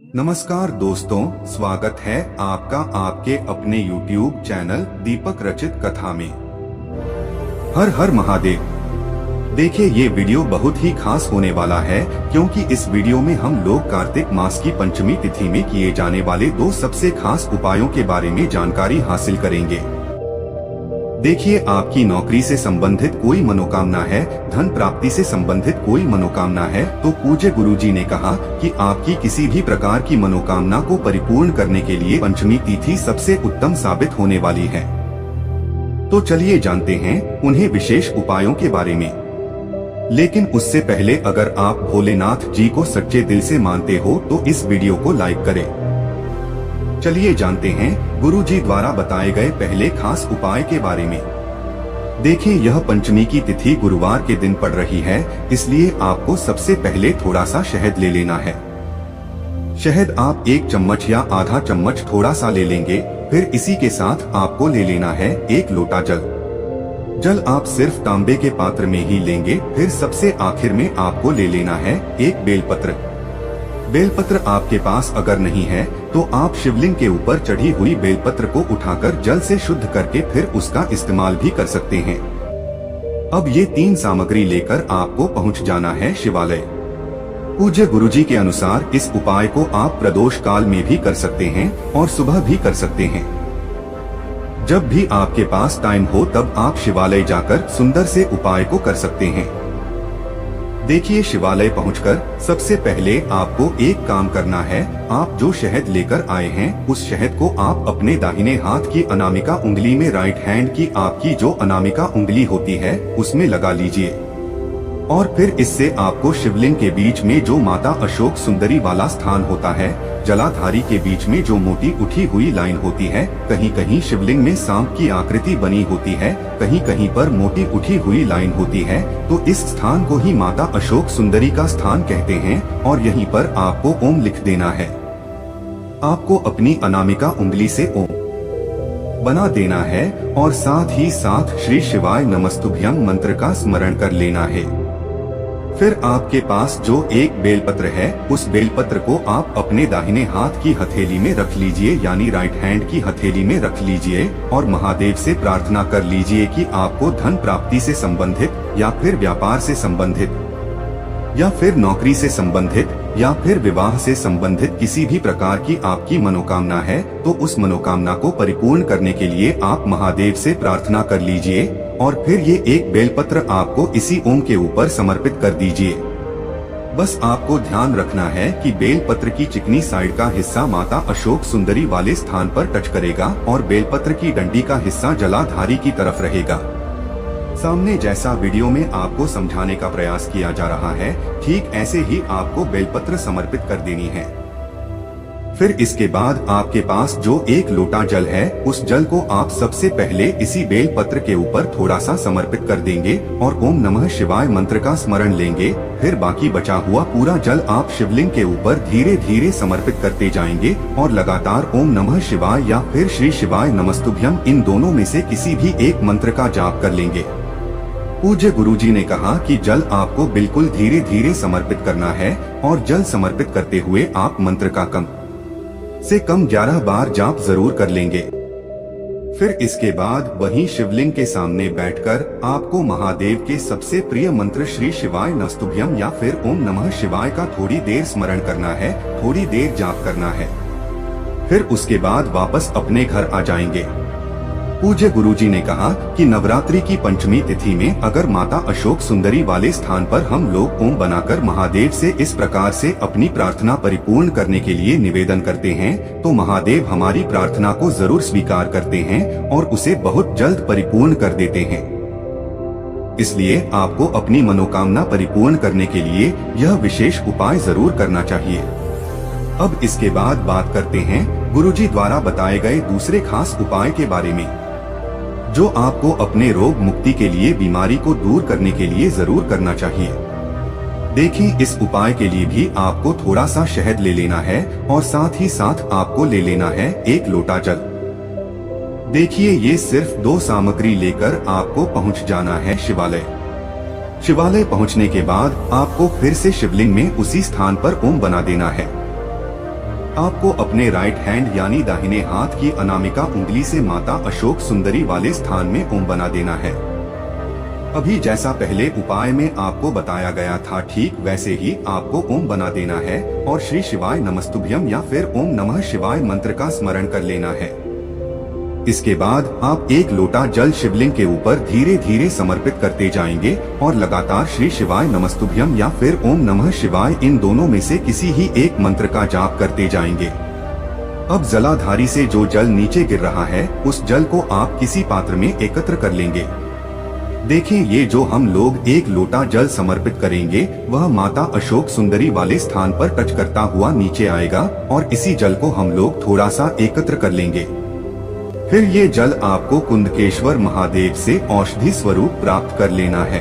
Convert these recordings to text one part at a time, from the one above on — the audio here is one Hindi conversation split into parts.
नमस्कार दोस्तों, स्वागत है आपका आपके अपने YouTube चैनल दीपक रचित कथा में। हर हर महादेव। देखिए, ये वीडियो बहुत ही खास होने वाला है क्योंकि इस वीडियो में हम लोग कार्तिक मास की पंचमी तिथि में किए जाने वाले दो सबसे खास उपायों के बारे में जानकारी हासिल करेंगे। देखिए, आपकी नौकरी से संबंधित कोई मनोकामना है, धन प्राप्ति से संबंधित कोई मनोकामना है, तो पूज्य गुरुजी ने कहा कि आपकी किसी भी प्रकार की मनोकामना को परिपूर्ण करने के लिए पंचमी तिथि सबसे उत्तम साबित होने वाली है। तो चलिए जानते हैं उन्हें विशेष उपायों के बारे में। लेकिन उससे पहले अगर आप भोलेनाथ जी को सच्चे दिल से मानते हो तो इस वीडियो को लाइक करें। चलिए जानते हैं गुरुजी द्वारा बताए गए पहले खास उपाय के बारे में। देखिए, यह पंचमी की तिथि गुरुवार के दिन पड़ रही है, इसलिए आपको सबसे पहले थोड़ा सा शहद ले लेना है। शहद आप 1 चम्मच या आधा चम्मच थोड़ा सा ले लेंगे। फिर इसी के साथ आपको ले लेना है 1 लोटा जल। जल आप सिर्फ तांबे के पात्र में ही लेंगे। फिर सबसे आखिर में आपको ले लेना है 1 बेलपत्र। बेलपत्र आपके पास अगर नहीं है तो आप शिवलिंग के ऊपर चढ़ी हुई बेलपत्र को उठाकर जल से शुद्ध करके फिर उसका इस्तेमाल भी कर सकते हैं। अब ये 3 सामग्री लेकर आपको पहुंच जाना है शिवालय। पूज्य गुरुजी के अनुसार इस उपाय को आप प्रदोष काल में भी कर सकते हैं और सुबह भी कर सकते हैं। जब भी आपके पास टाइम हो तब आप शिवालय जाकर सुंदर से उपाय को कर सकते हैं। देखिए, शिवालय पहुंचकर सबसे पहले आपको एक काम करना है। आप जो शहद लेकर आए हैं उस शहद को आप अपने दाहिने हाथ की अनामिका उंगली में, राइट हैंड की आपकी जो अनामिका उंगली होती है उसमें लगा लीजिए। और फिर इससे आपको शिवलिंग के बीच में जो माता अशोक सुंदरी वाला स्थान होता है, जलाधारी के बीच में जो मोटी उठी हुई लाइन होती है, कहीं कहीं शिवलिंग में सांप की आकृति बनी होती है, कहीं कहीं पर मोटी उठी हुई लाइन होती है, तो इस स्थान को ही माता अशोक सुंदरी का स्थान कहते हैं। और यहीं पर आपको ओम लिख देना है। आपको अपनी अनामिका उंगली से ओम बना देना है और साथ ही साथ श्री शिवाय नमस्तुभ्यं मंत्र का स्मरण कर लेना है। फिर आपके पास जो 1 बेलपत्र है उस बेलपत्र को आप अपने दाहिने हाथ की हथेली में रख लीजिए, यानी राइट हैंड की हथेली में रख लीजिए और महादेव से प्रार्थना कर लीजिए कि आपको धन प्राप्ति से संबंधित या फिर व्यापार से संबंधित या फिर नौकरी से संबंधित या फिर विवाह से संबंधित किसी भी प्रकार की आपकी मनोकामना है तो उस मनोकामना को परिपूर्ण करने के लिए आप महादेव से प्रार्थना कर लीजिए। और फिर ये 1 बेलपत्र आपको इसी ओम के ऊपर समर्पित कर दीजिए। बस आपको ध्यान रखना है कि बेलपत्र की चिकनी साइड का हिस्सा माता अशोक सुंदरी वाले स्थान पर टच करेगा और बेलपत्र की डंडी का हिस्सा जलाधारी की तरफ रहेगा। सामने जैसा वीडियो में आपको समझाने का प्रयास किया जा रहा है, ठीक ऐसे ही आपको बेलपत्र समर्पित कर देनी है। फिर इसके बाद आपके पास जो 1 लोटा जल है उस जल को आप सबसे पहले इसी बेलपत्र के ऊपर थोड़ा सा समर्पित कर देंगे और ओम नमः शिवाय मंत्र का स्मरण लेंगे। फिर बाकी बचा हुआ पूरा जल आप शिवलिंग के ऊपर धीरे धीरे समर्पित करते जाएंगे और लगातार ओम नमः शिवाय या फिर श्री शिवाय नमस्तुभ्यं इन दोनों में से किसी भी एक मंत्र का जाप कर लेंगे। पूज्य गुरुजी ने कहा कि जल आपको बिल्कुल धीरे धीरे समर्पित करना है और जल समर्पित करते हुए आप मंत्र का कम से कम 11 बार जाप जरूर कर लेंगे। फिर इसके बाद वहीं शिवलिंग के सामने बैठकर आपको महादेव के सबसे प्रिय मंत्र श्री शिवाय नमस्तुभ्यं या फिर ओम नमः शिवाय का थोड़ी देर स्मरण करना है, थोड़ी देर जाप करना है। फिर उसके बाद वापस अपने घर आ जाएंगे। पूज्य गुरुजी ने कहा कि नवरात्रि की पंचमी तिथि में अगर माता अशोक सुंदरी वाले स्थान पर हम लोग ओम बनाकर महादेव से इस प्रकार से अपनी प्रार्थना परिपूर्ण करने के लिए निवेदन करते हैं तो महादेव हमारी प्रार्थना को जरूर स्वीकार करते हैं और उसे बहुत जल्द परिपूर्ण कर देते हैं। इसलिए आपको अपनी मनोकामना परिपूर्ण करने के लिए यह विशेष उपाय जरूर करना चाहिए। अब इसके बाद बात करते हैं गुरुजी द्वारा बताए गए दूसरे खास उपाय के बारे में, जो आपको अपने रोग मुक्ति के लिए, बीमारी को दूर करने के लिए जरूर करना चाहिए। देखिए, इस उपाय के लिए भी आपको थोड़ा सा शहद ले लेना है और साथ ही साथ आपको ले लेना है 1 लोटा जल। देखिए, ये सिर्फ 2 सामग्री लेकर आपको पहुंच जाना है शिवालय। शिवालय पहुंचने के बाद आपको फिर से शिवलिंग में उसी स्थान पर ओम बना देना है। आपको अपने राइट हैंड यानी दाहिने हाथ की अनामिका उंगली से माता अशोक सुंदरी वाले स्थान में ओम बना देना है। अभी जैसा पहले उपाय में आपको बताया गया था ठीक वैसे ही आपको ओम बना देना है और श्री शिवाय नमस्तुभ्यम या फिर ओम नमः शिवाय मंत्र का स्मरण कर लेना है। इसके बाद आप एक लोटा जल शिवलिंग के ऊपर धीरे धीरे समर्पित करते जाएंगे और लगातार श्री शिवाय नमस्तुभ्यम या फिर ओम नमः शिवाय इन दोनों में से किसी ही एक मंत्र का जाप करते जाएंगे। अब जलाधारी से जो जल नीचे गिर रहा है उस जल को आप किसी पात्र में एकत्र कर लेंगे। देखें, ये जो हम लोग एक लोटा जल समर्पित करेंगे वह माता अशोक सुंदरी वाले स्थान पर टच करता हुआ नीचे आएगा और इसी जल को हम लोग थोड़ा सा एकत्र कर लेंगे। फिर ये जल आपको कुंदकेश्वर महादेव से औषधि स्वरूप प्राप्त कर लेना है।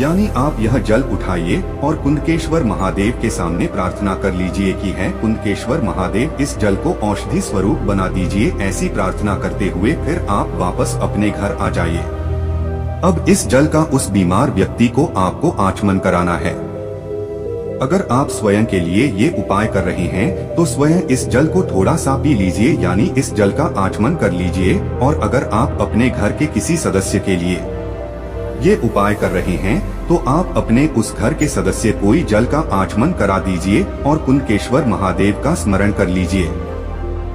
यानी आप यह जल उठाइए और कुंदकेश्वर महादेव के सामने प्रार्थना कर लीजिए कि है कुंदकेश्वर महादेव इस जल को औषधि स्वरूप बना दीजिए। ऐसी प्रार्थना करते हुए फिर आप वापस अपने घर आ जाइए। अब इस जल का उस बीमार व्यक्ति को आपको आचमन कराना है। अगर आप स्वयं के लिए ये उपाय कर रहे हैं तो स्वयं इस जल को थोड़ा सा पी लीजिए यानी इस जल का आचमन कर लीजिए। और अगर आप अपने घर के किसी सदस्य के लिए ये उपाय कर रहे हैं तो आप अपने उस घर के सदस्य को जल का आचमन करा दीजिए और कुंदकेश्वर महादेव का स्मरण कर लीजिए।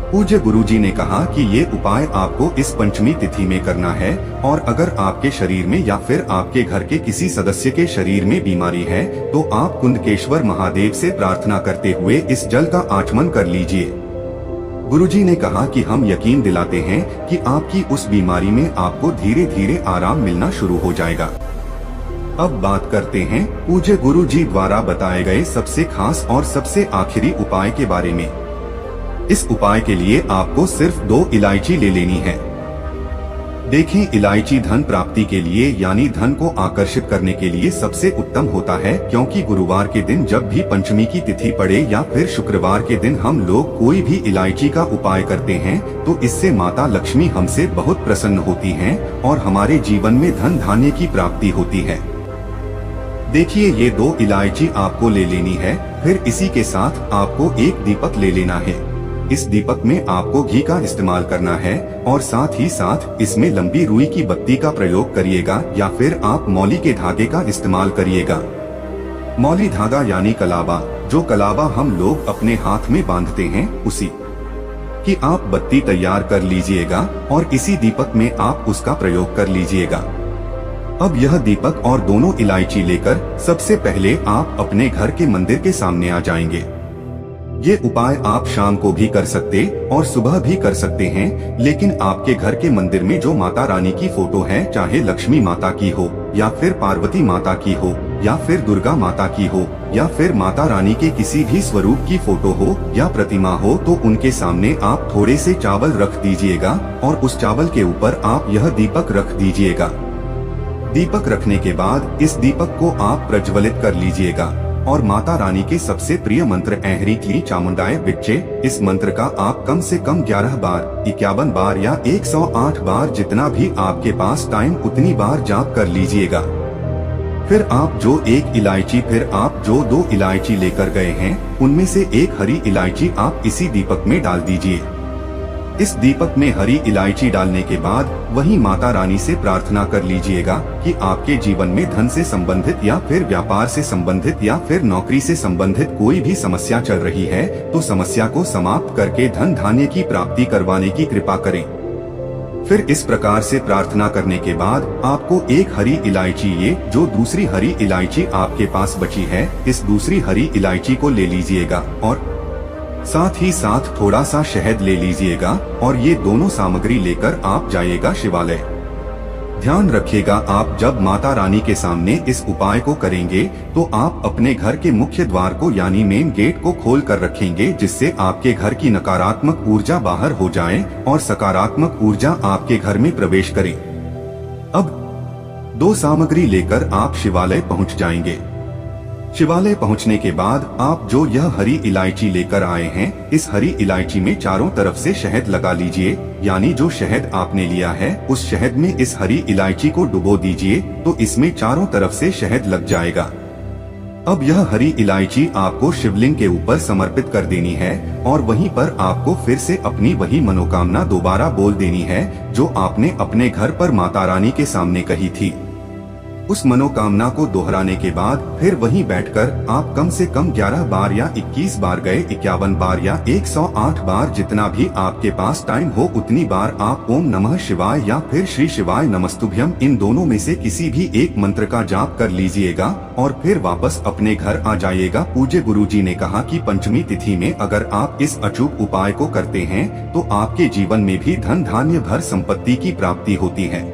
पूज्य गुरुजी ने कहा कि ये उपाय आपको इस पंचमी तिथि में करना है और अगर आपके शरीर में या फिर आपके घर के किसी सदस्य के शरीर में बीमारी है तो आप कुंदकेश्वर महादेव से प्रार्थना करते हुए इस जल का आचमन कर लीजिए। गुरुजी ने कहा कि हम यकीन दिलाते हैं कि आपकी उस बीमारी में आपको धीरे धीरे आराम मिलना शुरू हो जाएगा। अब बात करते हैं पूज्य गुरुजी द्वारा बताए गए सबसे खास और सबसे आखिरी उपाय के बारे में। इस उपाय के लिए आपको सिर्फ 2 इलायची ले लेनी है। देखें, इलायची धन प्राप्ति के लिए यानी धन को आकर्षित करने के लिए सबसे उत्तम होता है क्योंकि गुरुवार के दिन जब भी पंचमी की तिथि पड़े या फिर शुक्रवार के दिन हम लोग कोई भी इलायची का उपाय करते हैं तो इससे माता लक्ष्मी हमसे बहुत प्रसन्न होती हैं और हमारे जीवन में धन धान्य की प्राप्ति होती है। देखिए, ये 2 इलायची आपको ले लेनी है। फिर इसी के साथ आपको एक दीपक ले लेना है। इस दीपक में आपको घी का इस्तेमाल करना है और साथ ही साथ इसमें लंबी रुई की बत्ती का प्रयोग करिएगा या फिर आप मौली के धागे का इस्तेमाल करिएगा। मौली धागा यानी कलावा, जो कलावा हम लोग अपने हाथ में बांधते हैं उसी की आप बत्ती तैयार कर लीजिएगा और इसी दीपक में आप उसका प्रयोग कर लीजिएगा। अब यह दीपक और दोनों इलायची लेकर सबसे पहले आप अपने घर के मंदिर के सामने आ जाएंगे। ये उपाय आप शाम को भी कर सकते और सुबह भी कर सकते हैं, लेकिन आपके घर के मंदिर में जो माता रानी की फोटो है, चाहे लक्ष्मी माता की हो या फिर पार्वती माता की हो या फिर दुर्गा माता की हो या फिर माता रानी के किसी भी स्वरूप की फोटो हो या प्रतिमा हो, तो उनके सामने आप थोड़े से चावल रख दीजिएगा और उस चावल के ऊपर आप यह दीपक रख दीजिएगा। दीपक रखने के बाद इस दीपक को आप प्रज्वलित कर लीजिएगा और माता रानी के सबसे प्रिय मंत्र ऐहरी क्ली चामुंडाय विच्चे, इस मंत्र का आप कम से कम 11 बार, 51 बार या 108 बार, जितना भी आपके पास टाइम उतनी बार जाप कर लीजिएगा। फिर आप जो 2 इलायची लेकर गए हैं उनमें से एक हरी इलायची आप इसी दीपक में डाल दीजिए। इस दीपक में हरी इलायची डालने के बाद वही माता रानी से प्रार्थना कर लीजिएगा कि आपके जीवन में धन से संबंधित या फिर व्यापार से संबंधित या फिर नौकरी से संबंधित कोई भी समस्या चल रही है तो समस्या को समाप्त करके धन धान्य की प्राप्ति करवाने की कृपा करें। फिर इस प्रकार से प्रार्थना करने के बाद आपको एक हरी इलायची, ये जो दूसरी हरी इलायची आपके पास बची है, इस दूसरी हरी इलायची को ले लीजिएगा और साथ ही साथ थोड़ा सा शहद ले लीजिएगा और ये दोनों सामग्री लेकर आप जाइएगा शिवालय। ध्यान रखिएगा, आप जब माता रानी के सामने इस उपाय को करेंगे तो आप अपने घर के मुख्य द्वार को यानी मेन गेट को खोल कर रखेंगे, जिससे आपके घर की नकारात्मक ऊर्जा बाहर हो जाए और सकारात्मक ऊर्जा आपके घर में प्रवेश करे। अब 2 सामग्री लेकर आप शिवालय पहुंच जाएंगे। शिवालय पहुंचने के बाद आप जो यह हरी इलायची लेकर आए हैं, इस हरी इलायची में चारों तरफ से शहद लगा लीजिए। यानी जो शहद आपने लिया है उस शहद में इस हरी इलायची को डुबो दीजिए तो इसमें चारों तरफ से शहद लग जाएगा। अब यह हरी इलायची आपको शिवलिंग के ऊपर समर्पित कर देनी है और वहीं पर आपको फिर से अपनी वही मनोकामना दोबारा बोल देनी है जो आपने अपने घर पर माता रानी के सामने कही थी। उस मनोकामना को दोहराने के बाद फिर वहीं बैठकर आप कम से कम 11 बार या 21 बार गए 51 बार या 108 बार जितना भी आपके पास टाइम हो उतनी बार आप ओम नमः शिवाय या फिर श्री शिवाय नमस्तुभ्यम इन दोनों में से किसी भी एक मंत्र का जाप कर लीजिएगा और फिर वापस अपने घर आ जाइएगा। पूज्य गुरुजी ने कहा कि पंचमी तिथि में अगर आप इस अचूक उपाय को करते हैं तो आपके जीवन में भी धन धान्य घर संपत्ति की प्राप्ति होती है।